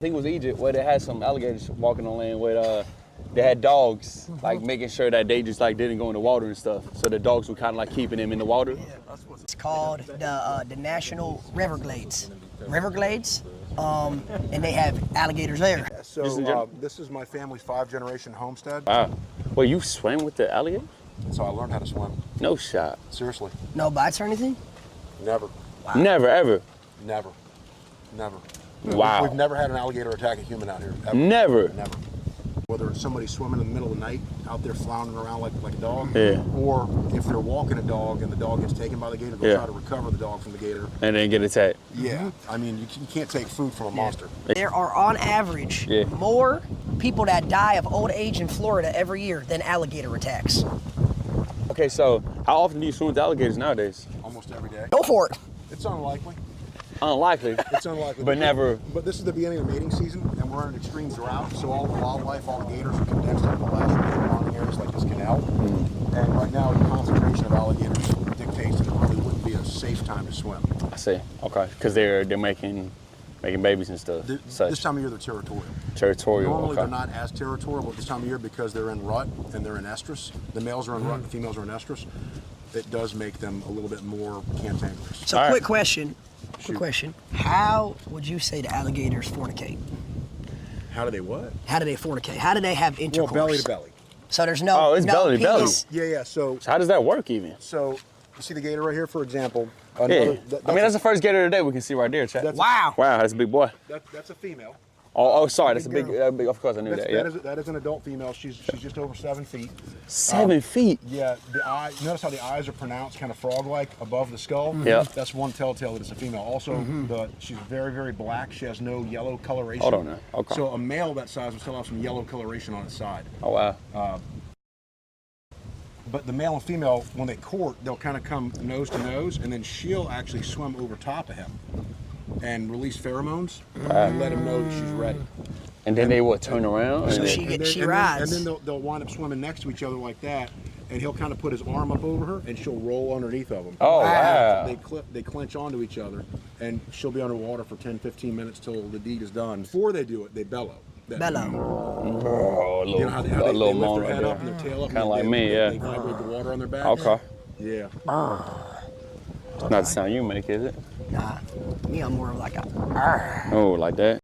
think it was Egypt where they had some alligators walking on land with they had dogs, like making sure that they just like didn't go in the water and stuff. So the dogs were kind of like keeping them in the water. It's called the National Everglades. Everglades, and they have alligators there. So this is my family's 5-generation homestead. Wow. Well, you swam with the alligators? So I learned how to swim. No shot. Seriously. No bites or anything? Never. Wow. Never, ever? Never. Never. Wow. We've never had an alligator attack a human out here. Ever. Never? Never. Whether it's somebody swimming in the middle of the night out there floundering around like a dog, yeah. or if they're walking a dog and the dog gets taken by the gator, they'll try to recover the dog from the gator. And then get attacked. Yeah. I mean, you can't take food from a monster. There are, on average, more people that die of old age in Florida every year than alligator attacks. Okay, so how often do you swim with alligators nowadays? Almost every day. Go for it. It's unlikely. Unlikely. It's unlikely. But never. But this is the beginning of mating season, and we're in an extreme drought, so all the wildlife, all the gators are condensed into the last spawning areas like this canal. And right now, the concentration of alligators dictates that it really wouldn't be a safe time to swim. I see. Okay, because they're making babies and stuff. This time of year, they're territorial. Territorial. Normally, they're not as territorial, but this time of year, because they're in rut and they're in estrus, the males are in rut, and the females are in estrus. It does make them a little bit more cantankerous. So, quick question. Quick question. How would you say the alligators fornicate? How do they what? How do they fornicate? How do they have intercourse? Well, belly to belly. So there's no. Oh, it's belly to belly. Yeah. So how does that work even? So you see the gator right here, for example. I mean, that's the first gator of the day we can see right there, chat. Wow. Wow, that's a big boy. That's a female. Oh, sorry, that's a big. Of course, I knew that. That is an adult female. She's just over 7 feet. 7 feet. Yeah. The eye. Notice how the eyes are pronounced, kind of frog-like above the skull. Yeah. That's one telltale that it's a female. Also, she's very, very black. She has no yellow coloration. Hold on now. Okay. So a male that size will still have some yellow coloration on its side. Oh wow. But the male and female, when they court, they'll kind of come nose to nose, and then she'll actually swim over top of him and release pheromones and let him know that she's ready. And then they will turn around? So she rides. And then they'll wind up swimming next to each other like that, and he'll kind of put his arm up over her, and she'll roll underneath of him. Oh, wow. They clench onto each other, and she'll be underwater for 10, 15 minutes till the deed is done. Before they do it, they bellow. Bellow. Oh, you know how they lift their head up and their tail up? Kind of like me, yeah. They vibrate the water on their back. Okay. Yeah. Not the sound you make, is it? Nah. Me, I'm more of like a. Oh, like that?